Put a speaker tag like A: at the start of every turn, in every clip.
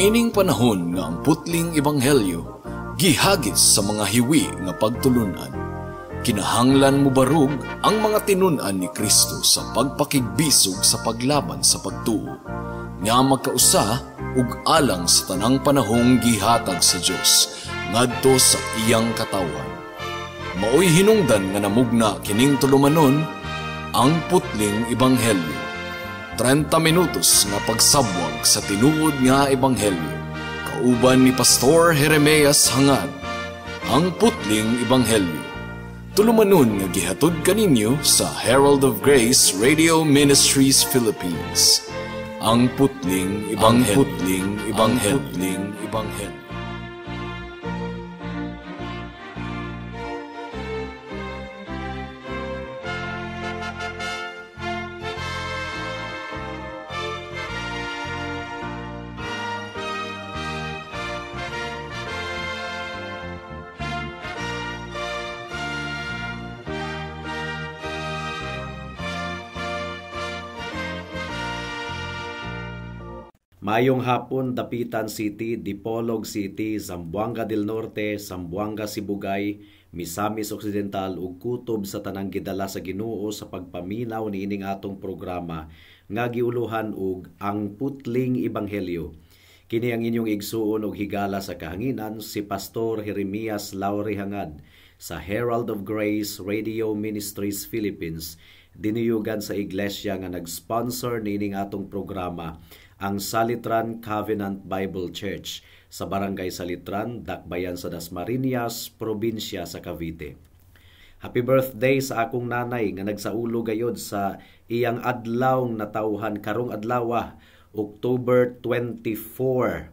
A: Niining panahon nga ang putling ebanghelyo gihagis sa mga hiwi nga pagtulunan. Kinahanglan mo barug ang mga tinunan ni Kristo sa pagpakigbisog sa paglaban sa pagtuo, nga magkausa ug alang sa tanang panahong gihatag sa Dios ngadto sa iyang katawan. Maoy hinungdan nga namugna kining tulumanon ang putling ebanghelyo. 30 minutos nga pagsabwag sa tinuod nga ebanghelyo. Kauban ni Pastor Jeremias Hangad, ang putling ebanghelyo. Tulumanon nga gihatod kaninyo sa Herald of Grace Radio Ministries Philippines. Ang putling ebanghelyo. Ang putling ebanghelyo. Ang putling ebanghelyo.
B: Mayong hapon, Dapitan City, Dipolog City, Zamboanga del Norte, Zamboanga Sibugay, Misamis Occidental ug kutob sa tanang gidala sa Ginoo sa pagpaminaw niining atong programa nga giuluhan og ang putling ebanghelyo. Kini ang inyong igsuon og higala sa kahanginan si Pastor Jeremias Lauri Hangad sa Herald of Grace Radio Ministries Philippines, diniyugan sa iglesia nga nag-sponsor niining atong programa, ang Salitran Covenant Bible Church sa Barangay Salitran, Dakbayan sa Dasmariñas, probinsya sa Cavite. Happy birthday sa akong nanay nga nagsaulo gayod sa iyang adlawng natawhan karong adlaw, October 24,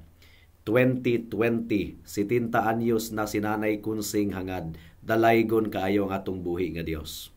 B: 2020. 70 anyos na si Nanay Kunsing Hangad. Dalaygon kaayo ang atong buhi nga Dios.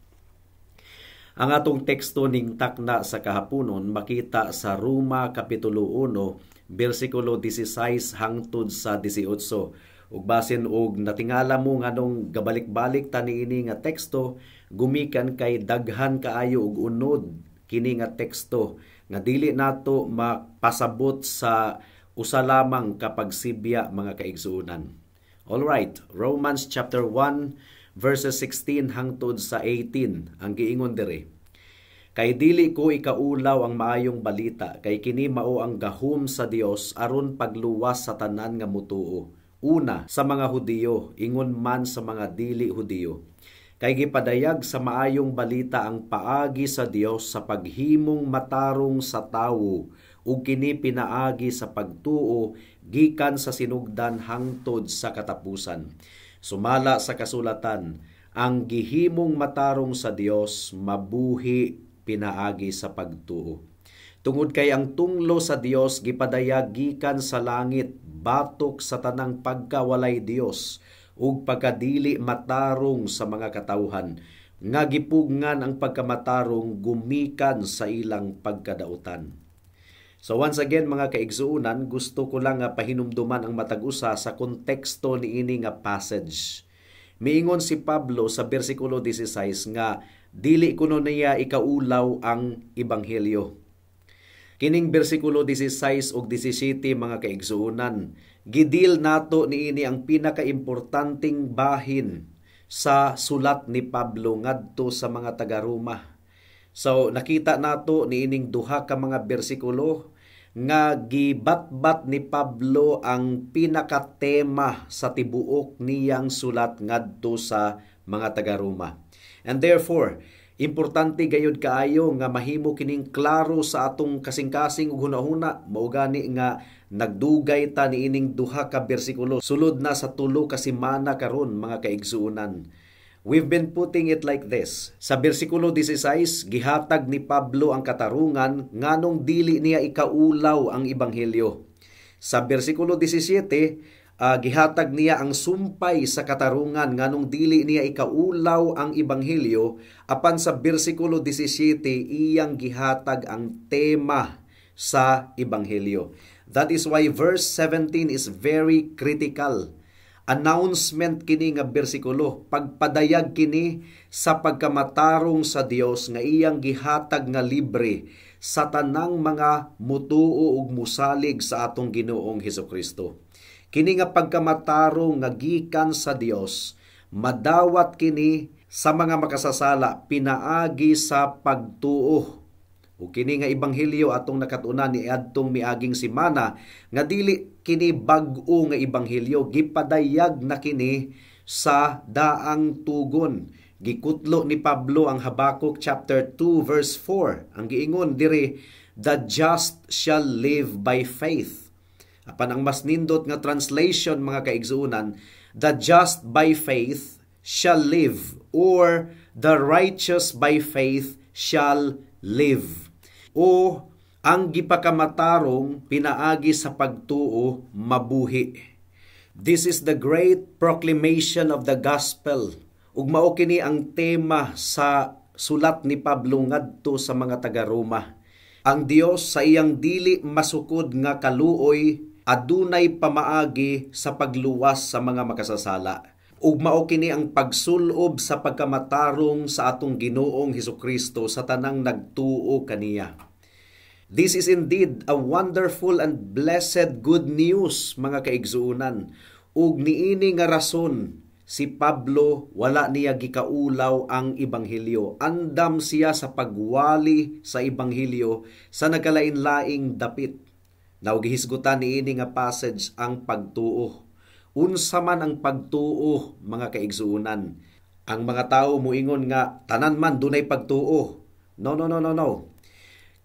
B: Ang atong teksto ning takna sa kahaponon makita sa Roma Kapitulo 1, versikulo 16 hangtod sa 18. Ug basin og natingala mo nganong gabalik-balik ta niini nga teksto, gumikan kay daghan kaayo og unod kini nga teksto nga dili nato mapasabot sa usa lamang kapag sibya mga kaigsuonan. All right, Romans chapter 1 verses 16 hangtod sa 18 ang giingon diri. Kay dili ko ikaulaw ang maayong balita, kay kini mao ang gahom sa Dios aron pagluwas sa tanan nga mutuo. Una sa mga Hudiyo, ingon man sa mga dili Hudiyo. Kay gipadayag sa maayong balita ang paagi sa Dios sa paghimong matarong sa tawo, ug kini pinaagi sa pagtuo gikan sa sinugdan hangtod sa katapusan. Sumala sa kasulatan, ang gihimong matarong sa Dios mabuhi pinaagi sa pagtuo. Tungod kay ang tunglo sa Dios gipadayag gikan sa langit batok sa tanang pagkawalay Dios ug pagkadili matarong sa mga katawhan nga gipugngan ang pagkamatarong gumikan sa ilang pagkadautan. So once again mga kaigsuunan, gusto ko lang pahinumduman ang matag-usa sa konteksto niini nga passage. Miingon si Pablo sa bersikulo 16 nga dili kuno niya ikaulaw ang ebanghelyo. Kining bersikulo 16 ug 17 mga kaigsuunan, gidil nato niini ang pinakaimportanteng bahin sa sulat ni Pablo ngadto sa mga taga-Roma. So nakita nato niining duha ka mga bersikulo nga gibatbat ni Pablo ang pinakatema sa tibuok niyang sulat ngadto sa mga taga-Roma. And therefore, importante gayud kaayo nga mahimo kining klaro sa atong kasing-kasing ug hunahuna, mao gani nga nagdugay ta niining duha ka bersikulo sulod na sa 3 ka semana karon mga kaigsuonan. We've been putting it like this. Sa bersikulo 16, gihatag ni Pablo ang katarungan nganong dili niya ikaulaw ang ebanghelyo. Sa bersikulo 17, gihatag niya ang sumpay sa katarungan nganong dili niya ikaulaw ang ebanghelyo. Apan sa bersikulo 17, iyang gihatag ang tema sa ebanghelyo. That is why verse 17 is very critical. Announcement kini nga bersikulo, pagpadayag kini sa pagkamatarong sa Dios nga iyang gihatag nga libre sa tanang mga mutuo ug musalig sa atong Ginoong Hesukristo. Kini nga pagkamatarong nga gikan sa Dios, madawat kini sa mga makasasala pinaagi sa pagtuo. O kini nga ebanghelyo atong nakatunan ni adtong miaging semana nga dili kini bag-o nga ebanghelyo, gipadayag na kini sa daang tugon. Gikutlo ni Pablo ang Habakkuk chapter 2 verse 4. Ang giingon diri, the just shall live by faith. Apan ang mas nindot nga translation mga kaigsuunan, the just by faith shall live, or the righteous by faith shall live. O ang gipakamatarong pinaagi sa pagtuo mabuhi. This is the great proclamation of the gospel. Ug mao kini ang tema sa sulat ni Pablo ngadto sa mga taga-Roma. Ang Dios sa iyang dili masukod nga kaluoy adunay pamaagi sa pagluwas sa mga makasasala. Ug mao kini ang pagsulob sa pagkamatarong sa atong Ginoong Hesukristo sa tanang nagtuo kaniya. This is indeed a wonderful and blessed good news mga kaigsuunan. Ug niini nga rason si Pablo wala niya gikaulaw ang ebanghelyo. Andam siya sa pagwali sa ebanghelyo sa nagkalain-laing dapit. Naugihisgutan niini nga passage ang pagtuo. Unsa man ang pagtuo mga kaigsuunan? Ang mga tao muingon nga tanan man dunay pagtuo. No.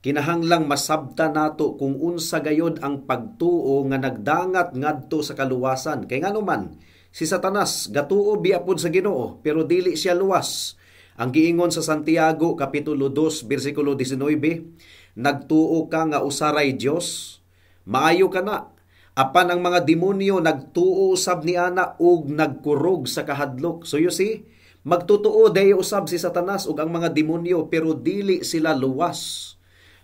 B: Kinahanglang masabta nato kung unsa gayod ang pagtuo nga nagdangat ngadto sa kaluwasan. Kay ngano man si Satanas gatuo biapod sa Ginoo pero dili siya luwas. Ang giingon sa Santiago kapitulo 2 bersikulo 19, nagtuo ka nga usaray Dios, maayo ka na. Apan ang mga demonyo nagtuo usab ni ana ug nagkurog sa kahadlok. So you see, magtutuo dayo usab si Satanas ug ang mga demonyo pero dili sila luwas.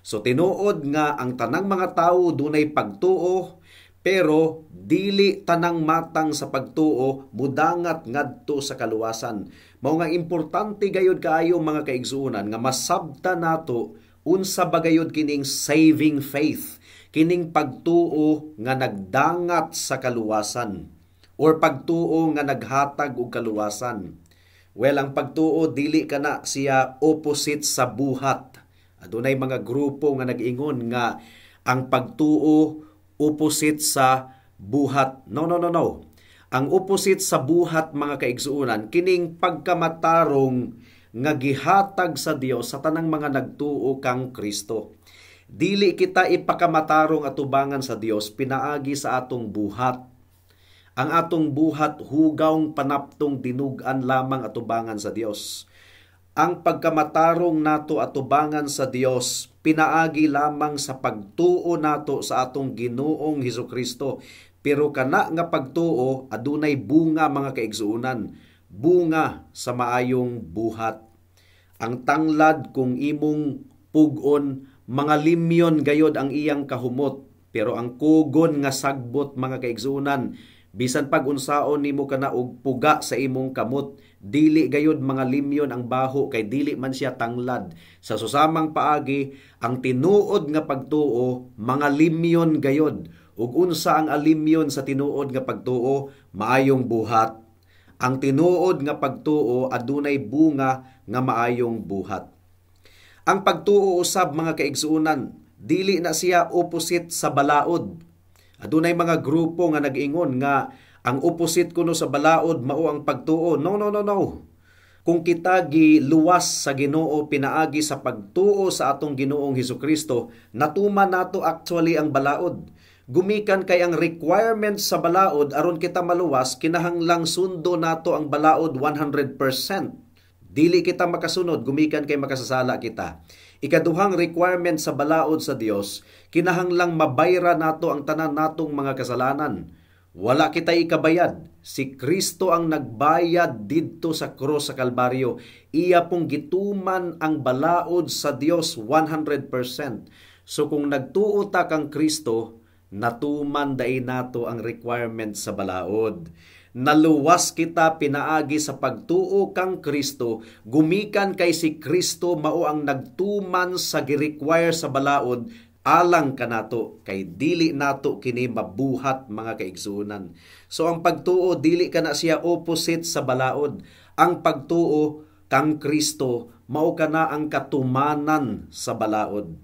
B: So tinuod nga ang tanang mga tawo dunay pagtuo pero dili tanang matang sa pagtuo mudangat ngadto sa kaluwasan. Mao nga importante gayud kaayo mga kaigsuonan nga masabta nato unsa ba gayud kining saving faith, kining pagtuo nga nagdangat sa kaluwasan or pagtuo nga naghatag og kaluwasan. Well, ang pagtuo dili kana siya opposite sa buhat. Adunay mga grupo nga nag-ingon nga ang pagtuo opposite sa buhat. No. Ang opposite sa buhat mga kaigsuunan kining pagkamatarong nga gihatag sa Dios sa tanang mga nagtuo kang Kristo. Dili kita ipakamatarong atubangan sa Dios pinaagi sa atong buhat. Ang atong buhat hugawng panaptong dinug-an lamang atubangan sa Dios. Ang pagkamatarong nato atubangan sa Dios pinaagi lamang sa pagtuo nato sa atong Ginoong Hesukristo. Pero kana nga pagtuo adunay bunga mga kaigsuunan, bunga sa maayong buhat. Ang tanglad kung imong pugon, mga limyon gayod ang iyang kahumot, pero ang kugon nga sagbot mga kaigsuunan, bisan pag unsaon nimo kana og puga sa imong kamot, dili gayud mga limyon ang baho kay dili man siya tanglad. Sa susamang paagi, ang tinuod nga pagtuo mga limyon gayod. Ug unsa ang alimyon sa tinuod nga pagtuo? Maayong buhat. Ang tinuod nga pagtuo adunay bunga nga maayong buhat. Ang pagtuo usab mga kaigsuunan, dili na siya opposite sa balaod. Adunay mga grupo nga nag-ingon nga ang opposite kuno sa balaod mao ang pagtuo. No. Kung kita giluwas sa Ginoo pinaagi sa pagtuo sa atong Ginoong Hesukristo, natuman nato actually ang balaod. Gumikan kay ang requirement sa balaod aron kita maluwas, kinahanglang sundo nato ang balaod 100%. Dili kita makasunod, gumikan kay makasasala kita. Ikaduhang requirement sa balaod sa Dios, kinahanglang mabayra nato ang tanan natong mga kasalanan. Wala kita ikabayad. Si Kristo ang nagbayad didto sa krus sa Kalbaryo. Iya pong gituman ang balaod sa Dios 100%. So kung nagtuo ta kang Kristo, natuman dai nato ang requirement sa balaod. naluwas kita pinaagi sa pagtuo kang Kristo, gumikan kay si Kristo mao ang nagtuman sa gi-require sa balaod alang kanato, kay dili nato kini mabuhat mga kaigsuonan. So ang pagtuo dili kana siya opposite sa balaod. Ang pagtuo kang Kristo mao kana ang katumanan sa balaod.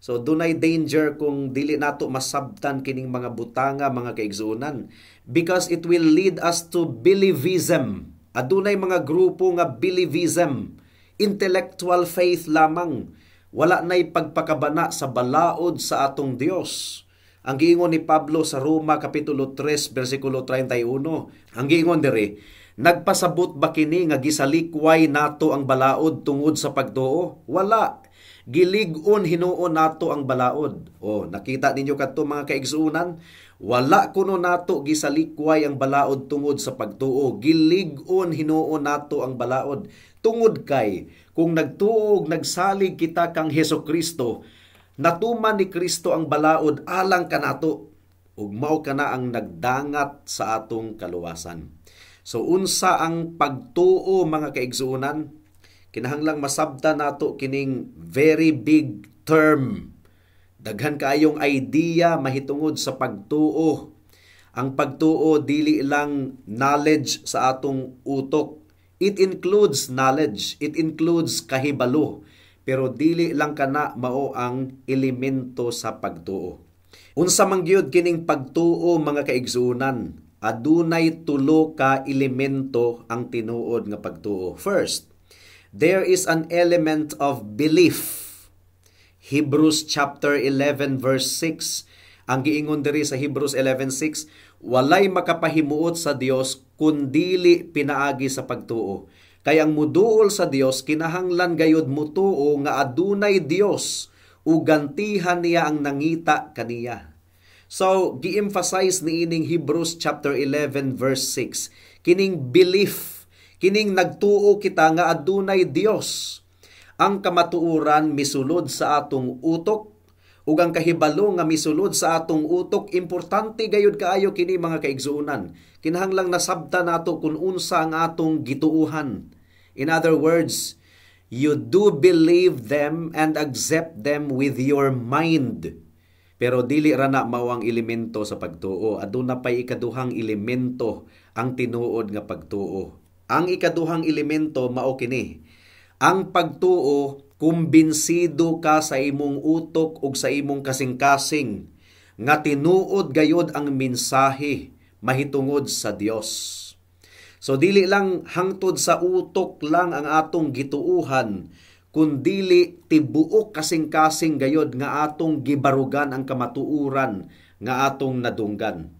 B: So dunay danger kung dili nato masabtan kining mga butanga mga kaigsuonan, because it will lead us to believism. Adunay mga grupo nga believism, intellectual faith lamang. Wala na'y pagpakabana sa balaod sa atong Dios. Ang giingon ni Pablo sa Roma Kapitulo 3, versikulo 31, ang giingon diri, nagpasabot ba kini nga gisalikway nato ang balaod tungod sa pagtuo? Wala. Gilig-on hinuon nato ang balaod. Nakita ninyo kadto mga kaigsuonan? Wala kuno nato gisalikway ang balaod tungod sa pagtuo. Gilig-on hinuon nato ang balaod. Tungod kay, kung nagtuog, nagsalig kita kang Hesukristo, natuman ni Kristo ang balaod alang kanato, ug mao kana ang nagdangat sa atong kaluwasan. So unsa ang pagtuo mga kaigsuonan? Kinahanglang masabtan nato kining very big term. Daghan kaayong idea mahitungod sa pagtuo. Ang pagtuo dili lang knowledge sa atong utok. It includes knowledge, it includes kahibalo, pero dili lang kana mao ang elemento sa pagtuo. Unsa man gyud kining pagtuo mga kaigsuonan? Adunay tulo ka elemento ang tinuod nga pagtuo. First, there is an element of belief. Hebrews chapter 11 verse 6. Ang giingon diri sa Hebrews 11:6, walay makapahimuot sa Dios kundili pinaagi sa pagtuo. Kay ang muduol sa Dios kinahanglan gayud mutuo nga adunay Dios ug gantihan niya ang nangita kaniya. So, gi-emphasize niining Hebrews chapter 11 verse 6, kining belief, kining nagtuo kita nga adunay Dios. Ang kamatuoran misulod sa atong utok, ug ang kahibalo nga misulod sa atong utok, importante gayud kaayo kini mga kaigsuonan. Kinahanglang nasabta nato kung unsa ang atong gituuhan. In other words, you do believe them and accept them with your mind. Pero dili ra na mao ang elemento sa pagtuo. Aduna pay ikaduhang elemento ang tinuod nga pagtuo. Ang ikaduhang elemento mao kini. Ang pagtuo, kumbinsido ka sa imong utok ug sa imong kasing-kasing nga tinuod gayud ang mensahe mahitungod sa Dios. So dili lang hangtod sa utok lang ang atong gituuhan, kundili tibuok kasing-kasing gayud nga atong gibarugan ang kamatuuran nga atong nadunggan.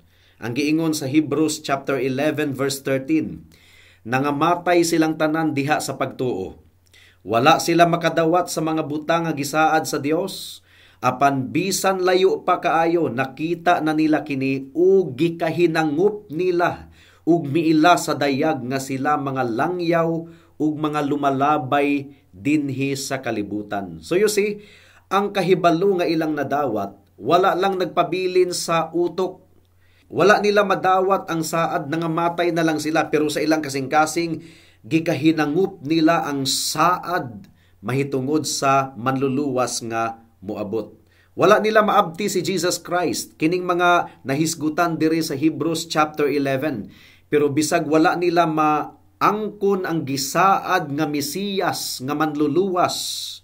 B: Ang giingon sa Hebrews chapter 11 verse 13, nangamatay silang tanan diha sa pagtuo. Wala sila makadawat sa mga butang nga gisaad sa Dios, apan bisan layo pa kaayo nakita na nila kini ug gikahinangup nila ug miila sa dayag nga sila mga langyaw ug mga lumalabay dinhi sa kalibutan. So you see, ang kahibalo nga ilang nadawat, wala lang nagpabilin sa utok. Wala nila madawat ang saad, nangamatay na lang sila, pero sa ilang kasing-kasing gikahinangup nila ang saad mahitungod sa manluluwas nga moabot. Wala nila maabti si Jesus Christ, kining mga nahisgutan diri sa Hebrews chapter 11. Pero bisag wala nila maangkon ang gisaad nga Mesiyas nga manluluwas.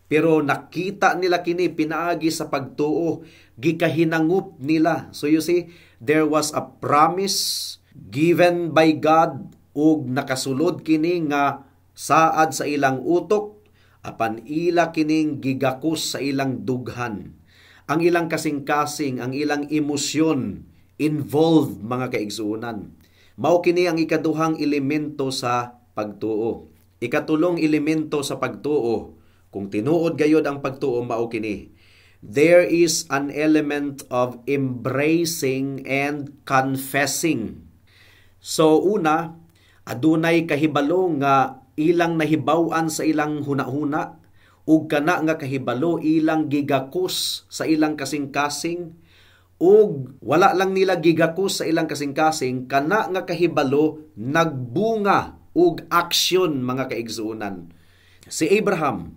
B: Pero nakita nila kini pinaagi sa pagtuo, gikahinangup nila. So you see, there was a promise given by God ug nakasulod kini nga saad sa ilang utok, apan ila kining gigakos sa ilang dughan. Ang ilang kasing-kasing, ang ilang emosyon involved mga kaigsuonan. Mao kini ang ikaduhang elemento sa pagtuo. Ikatulong elemento sa pagtuo, kung tinuod gayod ang pagtuo, mao kini. There is an element of embracing and confessing. So una, adunay kahibalo nga ilang nahibaw-an sa ilang hunahuna ug kana nga kahibalo ilang gigakos sa ilang kasing-kasing ug wala lang nila gigakos sa ilang kasing-kasing, kana nga kahibalo nagbunga ug aksyon mga kaigsuonan. Si Abraham,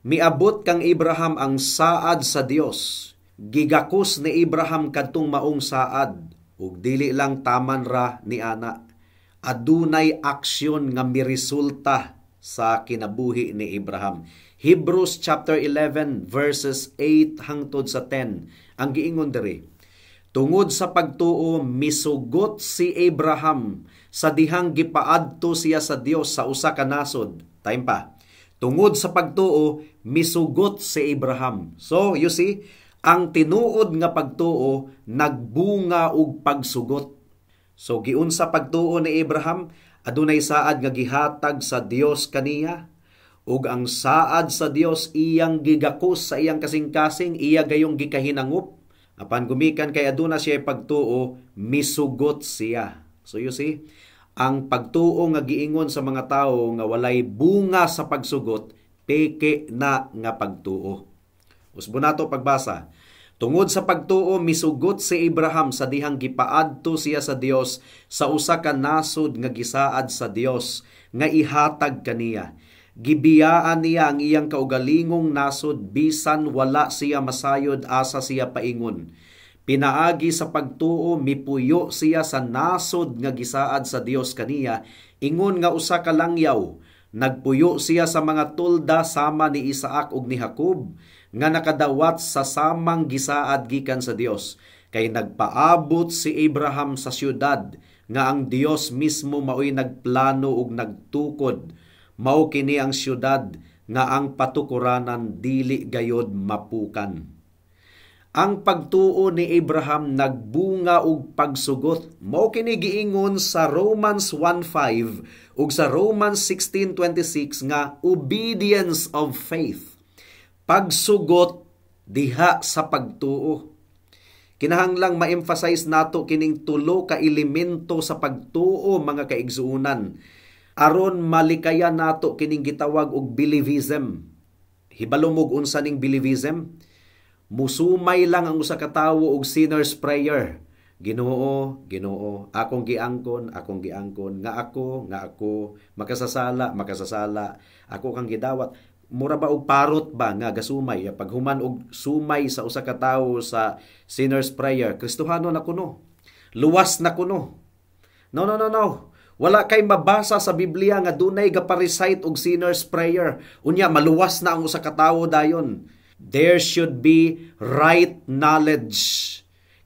B: miabot kang Abraham ang saad sa Dios. Gigakos ni Abraham kadtong maong saad ug dili lang taman ra ni ana. Adunay aksyon nga miresulta sa kinabuhi ni Abraham. Hebrews chapter 11 verses 8 hangtod sa 10 ang giingon diri. Tungod sa pagtuo misugot si Abraham sa dihang gipaadto siya sa Dios sa usa ka nasod. Time pa. Tungod sa pagtuo misugot si Abraham. So you see, ang tinuod nga pagtuo nagbunga og pagsugot. So giunsa pagtuo ni Abraham, adunay saad nga gihatag sa Dios kaniya, ug ang saad sa Dios iyang gigakos sa iyang kasing-kasing, iya gayong gikahinangup. Apan gumikan kay aduna siya pagtuo, misugot siya. So you see, ang pagtuo nga giingon sa mga tawo nga walay bunga sa pagsugot, peke na nga pagtuo. Usbo nato pagbasa. Tungod sa pagtuo misugot si Abraham sa dihang gipaadto siya sa Dios sa usa ka nasod nga gisaad sa Dios nga ihatag kaniya. Gibiyaan niya ang iyang kaugalingong nasod bisan wala siya masayod asa siya paingon. Pinaagi sa pagtuo mipuyo siya sa nasod nga gisaad sa Dios kaniya, ingon nga usa ka langyaw. Nagpuyo siya sa mga tulda sama ni Isaac ug ni Jacob nga nakadawat sa samang gisaad gikan sa Dios. Kay nagpaabot si Abraham sa syudad nga ang Dios mismo mao'y nagplano ug nagtukod. Mao kini ang syudad nga ang patukuranan dili gayod mapukan. Ang pagtuo ni Abraham nagbunga og pagsugot. Mao kini giingon sa Romans 1:5 ug sa Romans 16:26 nga obedience of faith. Pagsugot diha sa pagtuo. Kinahanglang ma-emphasize nato kining tulo ka elemento sa pagtuo mga kaigsuonan aron malikayan nato kining gitawag og believism. Hibalo mo unsa ning believism? Musumay lang ang usa ka tawo og sinner's prayer. Ginoo, Ginoo, akong giangkon, nga ako, makasasala, ako kang gidawat. Mura ba og parot ba nga gasumay? Paghuman og sumay sa usa ka tawo sa sinner's prayer, Kristohano na kuno. Luwas na kuno. No. Wala kay mabasa sa Biblia nga dunay gaparecite og sinner's prayer. Unya maluwas na ang usa ka tawo dayon. There should be right knowledge,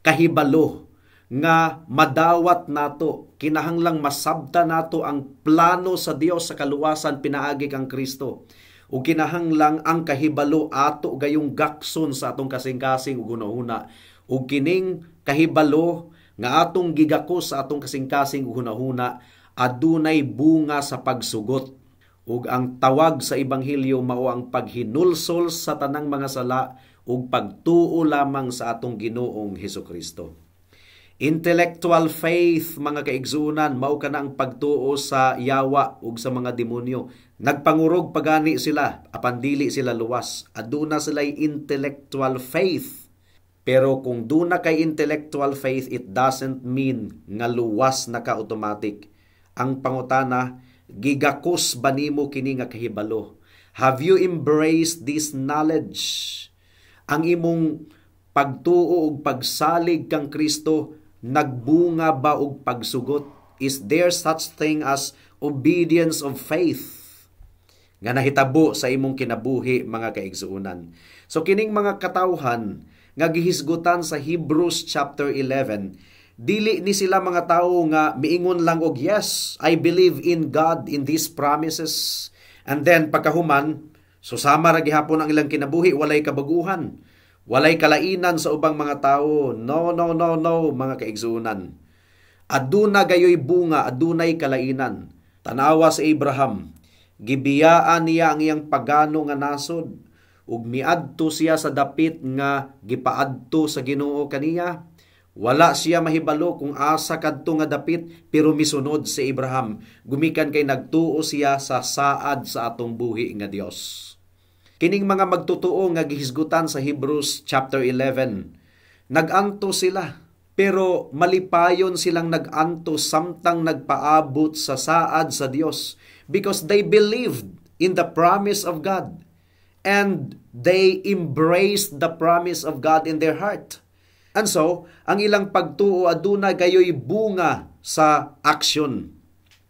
B: kahibalo, nga madawat nato, kinahanglang masabta nato ang plano sa Dios sa kaluwasan pinaagi kang Kristo. O kinahanglang ang kahibalo ato gayong gakson sa atong kasing-kasing ug hunahuna. O kining kahibalo nga atong gigakos sa atong kasing-kasing ug hunahuna, adunay bunga sa pagsugot. Ug ang tawag sa ebanghelyo mao ang paghinulsol sa tanang mga sala ug pagtuo lamang sa atong Ginoong Hesukristo. Intellectual faith mga kaigsuonan mao kana ang pagtuo sa yawa ug sa mga demonyo. Nagpangurog pagani sila apan dili sila luwas. Aduna sila'y intellectual faith. Pero kung duna kay intellectual faith, it doesn't mean nga luwas na ka automatic. Ang pangutana, gigakos ba nimo kini nga kahibalo? Have you embraced this knowledge? Ang imong pagtuo ug pagsalig kang Kristo nagbunga ba og pagsugot? Is there such thing as obedience of faith nga nahitabo sa imong kinabuhi mga kaigsuonan? So kining mga katawhan nga gihisgutan sa Hebrews chapter 11, dili ni sila mga tawo nga miingon lang og yes, I believe in God in these promises. And then pagkahuman, susama ra gihapon ang ilang kinabuhi, walay kabaguhan, walay kalainan sa ubang mga tawo. No, mga kaigsuonan. Aduna gayoy bunga, adunay kalainan. Tanawa sa Abraham, gibiyaan niya ang iyang pagano nga nasod, ug miadto siya sa dapit nga gipaadto sa Ginoo kaniya. Wala siya mahibalo kung asa kadto nga dapit, pero misunod si Abraham. Gumikan kay nagtuo siya sa saad sa atong buhi nga Dios. Kining mga magtutuo nga gihisgutan sa Hebrews chapter 11, Naganto sila, pero malipayon silang naganto samtang nagpaabot sa saad sa Dios because they believed in the promise of God and they embraced the promise of God in their heart. And so, ang ilang pagtuo aduna gayoy bunga sa aksyon.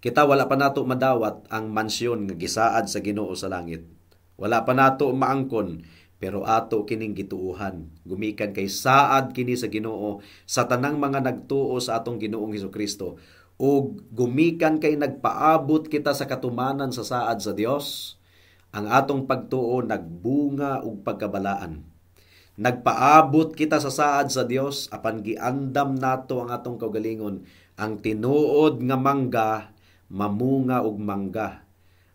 B: Kita wala pa nato madawat ang mansyon nga gisaad sa Ginoo sa langit. Wala pa nato maangkon, pero ato kining gituuhan. Gumikan kay saad kini sa Ginoo sa tanang mga nagtuo sa atong Ginoong Hesukristo. O gumikan kay nagpaabot kita sa katumanan sa saad sa Dios, ang atong pagtuo nagbunga og pagkabalaan. Nagpaabot kita sa saad sa Dios apan giandam nato ang atong kaugalingon, ang tinuod nga mangga mamunga og mangga.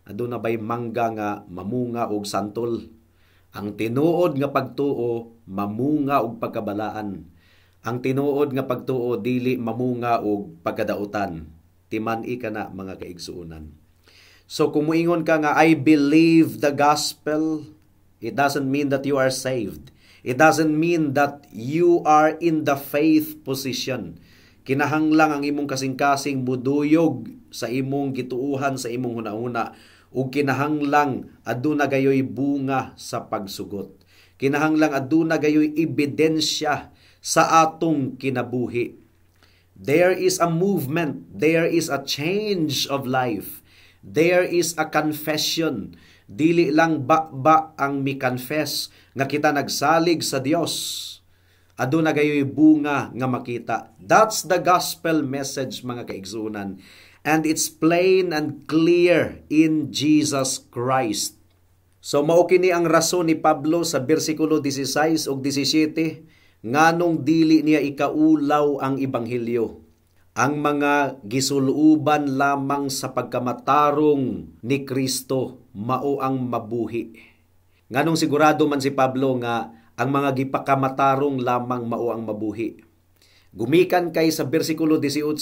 B: Aduna bay mangga nga mamunga og santol. Ang tinuod nga pagtuo mamunga og pagkabalaan. Ang tinuod nga pagtuo dili mamunga og pagkadautan. Timan-i kana mga kaigsuonan. So kung moingon ka nga I believe the gospel, it doesn't mean that you are saved. It doesn't mean that you are in the faith position. Kinahanglang ang imong kasing-kasing muduyog sa imong gituuhan sa imong hunahuna ug kinahanglang aduna gayoy bunga sa pagsugot. Kinahanglang aduna gayoy ebidensya sa atong kinabuhi. There is a movement, there is a change of life. There is a confession. Dili lang ba ang mi-confess nga kita nagsalig sa Dios. Aduna gayoy bunga nga makita. That's the gospel message mga kaigsunan. And it's plain and clear in Jesus Christ. So mao kini ang rason ni Pablo sa bersikulo 16 ug 17 nganong dili niya ikaulaw ang ebanghelyo. Ang mga gisuluban lamang sa pagkamatarong ni Kristo mao ang mabuhi. Nganong sigurado man si Pablo nga ang mga gipakamatarong lamang mao ang mabuhi. Gumikan kay sa bersikulo 18,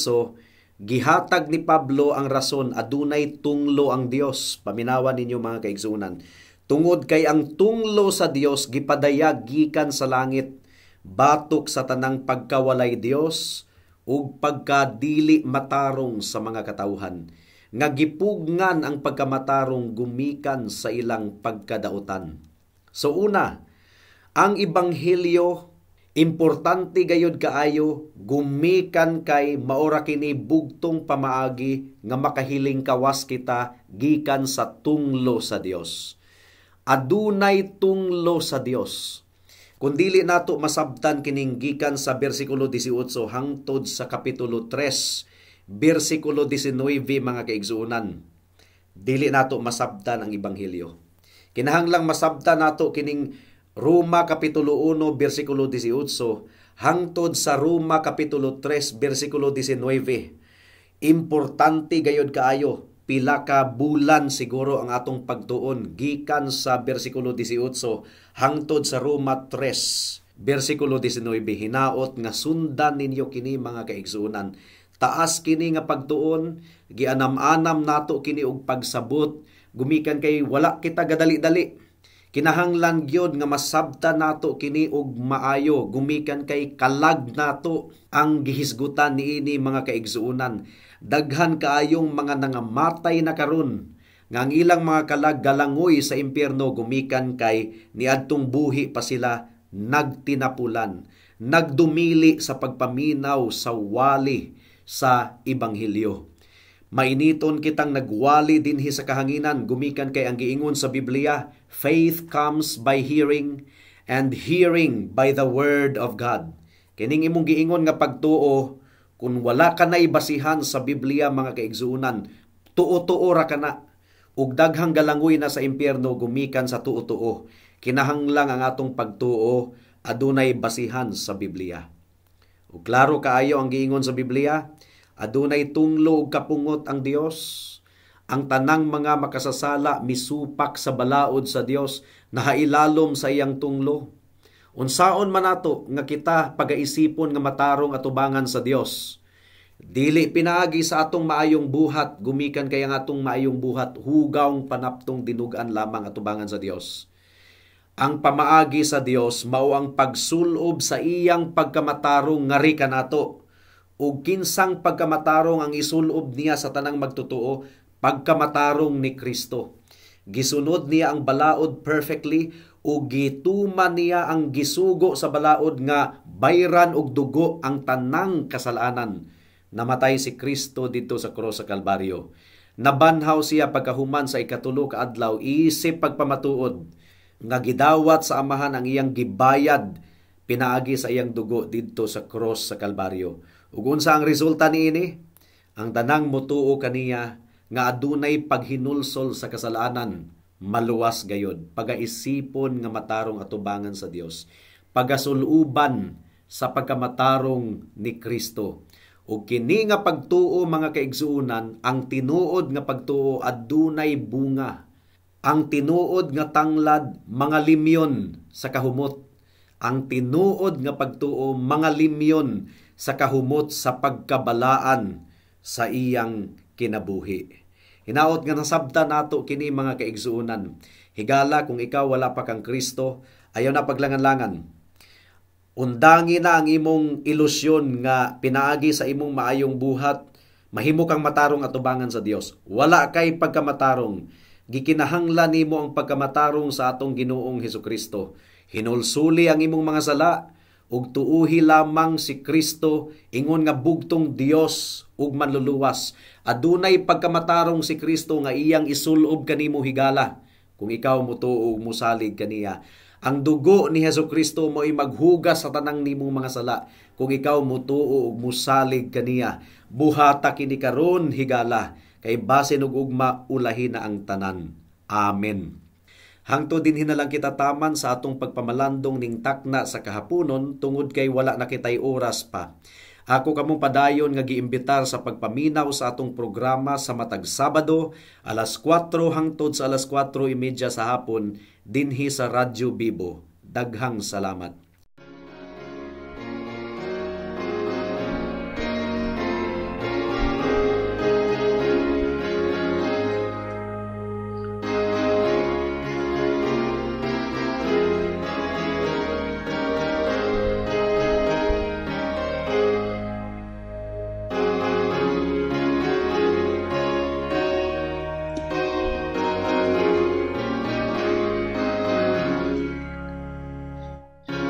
B: gihatag ni Pablo ang rason adunay tunglo ang Dios. Paminawan ninyo mga kaigsunan. Tungod kay ang tunglo sa Dios gipadayag gikan sa langit batok sa tanang pagkawalay Dios ug pagkadili matarong sa mga katawhan nga gipugngan ang pagkamatarong gumikan sa ilang pagkadautan. So una, ang ebanghelyo importante gayud kaayo gumikan kay maora kini bugtong pamaagi nga makahiling kawas kita gikan sa tunglo sa Dios. Adunay tunglo sa Dios. Kung dili nato masabtan kining gikan sa bersikulo 18 hangtod sa kapitulo 3, bersikulo 19 mga kaigsuonan, dili nato masabtan ang ebanghelyo. Kinahanglang masabtan nato kining Roma kapitulo 1 bersikulo 18 hangtod sa Roma kapitulo 3 bersikulo 19. Importante gayud kaayo, pila ka bulan siguro ang atong pagtuon gikan sa bersikulo 18 hangtod sa Roma 3 bersikulo 19. Hinaot nga sundan ninyo kini mga kaigsuonan. Taas kini nga pagtuon, gianam-anam nato kini og pagsabot, gumikan kay wala kita gadali-dali. Kinahanglan gyud nga masabtan nato kini og maayo, gumikan kay kalag nato ang gihisgutan niini mga kaigsuonan. Daghan kaayong mga nangamatay na karon nga ang ilang mga kalag galangoy sa impyerno, gumikan kay niadtong buhi pa sila nagtinapulan, nagdumili sa pagpaminaw sa wali sa ebanghelyo. Mainiton kitang nagwali dinhi sa kahanginan, gumikan kay ang giingon sa Biblia, faith comes by hearing and hearing by the word of God. Kining imong giingon nga pagtuo, kung wala ka na'y basihan sa Biblia mga kaigsuunan, tuo-tuo ra ka na. Ug daghang galangoy na sa impyerno gumikan sa tuo-tuo. Kinahanglang ang atong pagtuo adunay basihan sa Biblia. Ug klaro kaayo ang giingon sa Biblia, adunay tunglo ug kapungot ang Dios. Ang tanang mga makasasala misupak sa balaod sa Dios, nahailalom sa iyang tunglo. Unsaon man nato nga kita pagaisipon nga matarong atubangan sa Dios. Dili pinaagi sa atong maayong buhat, gumikan kay ang atong maayong buhat hugawng panaptong dinugan lamang atubangan sa Dios. Ang pamaagi sa Dios mao ang pagsulob sa iyang pagkamatarong ngari kanato. Ug kinsang pagkamatarong ang isulob niya sa tanang magtotoo, pagkamatarong ni Kristo. Gisunod niya ang balaod perfectly ug gituman niya ang gisugo sa balaod nga bayran og dugo ang tanang kasalanan. Namatay si Kristo dito sa krus sa Kalbaryo. Nabanhaw siya pagkahuman sa ikatulo ka adlaw isip pagpamatuod nga gidawat sa Amahan ang iyang gibayad pinaagi sa iyang dugo didto sa cross sa Kalbaryo. Ug unsa ang resulta niini? Ang tanang motuo kaniya nga adunay paghinulsol sa kasalanan, maluwas gayod, pagaisipon nga matarong atubangan sa Dios, pagasuluban sa pagkamatarong ni Kristo. Ug kini nga pagtuo mga kaigsuonan, ang tinuod nga pagtuo adunay bunga. Ang tinuod nga tanglad, mga limyon sa kahumot. Ang tinuod nga pagtuo, mga limyon sa kahumot sa pagkabalaan sa iyang kinabuhi. Hinaot nga nasabta nato kini mga kaigsuonan. Higala kung ikaw wala pa kang Kristo, ayaw na paglangan-langan. Undangi na ang imong ilusyon nga pinaagi sa imong maayong buhat, mahimo kang matarong atubangan sa Dios. Wala kay pagkamatarong. Gikinahanglan nimo ang pagkamatarong sa atong Ginoong Hesukristo. Hinulsuli ang imong mga sala ug tuuhi lamang si Kristo ingon nga bugtong Dios ug manluluwas. Adunay pagkamatarong si Kristo nga iyang isulob kanimo higala kung ikaw motuo ug mosalig kaniya. Ang dugo ni Hesukristo mo'y maghugas sa tanang nimong mga sala kung ikaw motuo ug mosalig kaniya. Buhata kini karon higala kay basin ug ugma ulahi na ang tanan. Amen. Hangtod dinhi na lang kita taman sa atong pagpamalandong ning takna sa kahaponon tungod kay wala na kitay oras pa. Ako kamong padayon nga giimbitar sa pagpaminaw sa atong programa sa matag Sabado, alas 4 hangtod sa alas 4:30 sa hapon dinhi sa Radyo Bibo. Daghang salamat.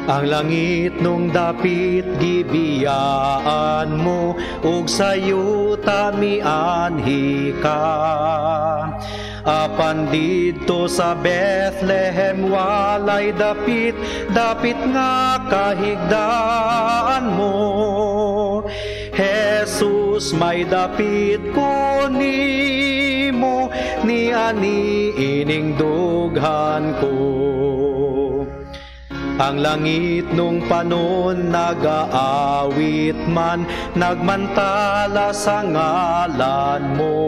C: Ang langit nung dapit gibiyaan mo, ug sayo tamianhi ka. Apan didto sa Bethlehem walay dapit, dapit nga kahigdaan mo. Jesus may dapit ko nimo, ni ani ining dughan ko. Ang langit nung panon nagaawit man, nagmantala sa ngalan mo.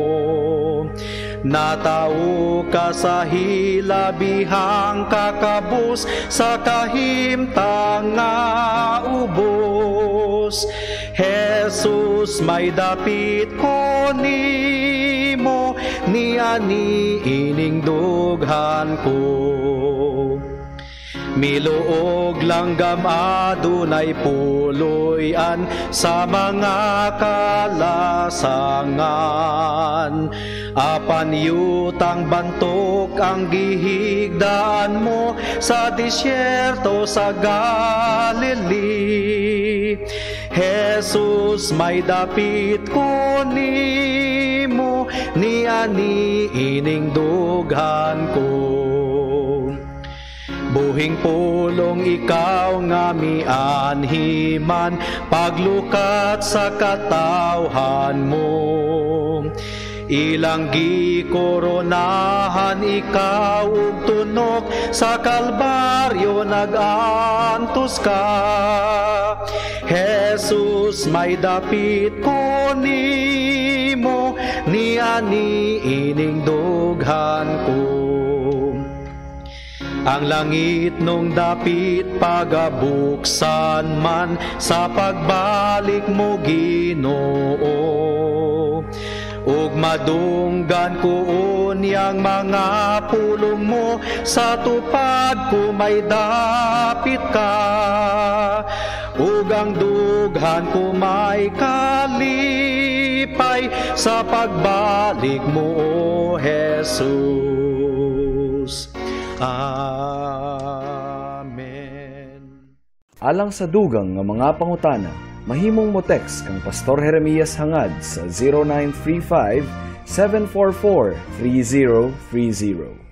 C: Natao ka sa hilabihang kakabus, sa kahimtang nga ubos. Jesus may dapit ko nimo, ni ani ining dughan ko. Miluog langgam adunay puloy-an sa mga kalasangan. Apan yutang bantok ang gihigdaan mo sa disyerto sa Galilee. Jesus may dapit ko nimo, ni ani ining dughan ko. Buhing pulong ikaw nga mianhiman, paglukat sa katawhan mo. Ilang gikoronahan ikaw ug tunok, sa Kalbaryo nagantos ka. Jesus may dapit ko nimo, ni ani ining dughan ko. Ang langit nung dapit pagabuksan man, sa pagbalik mo Ginoo. ug madunggan ko unyang mga pulong mo, sa tupad ko may dapit ka, ug ang dughan ko may kalipay sa pagbalik mo, O Jesus. Amen.
A: Alang sa dugang nga mga pangutana, mahimong mo text kang Pastor Jeremias hangad sa 0935-744-3030.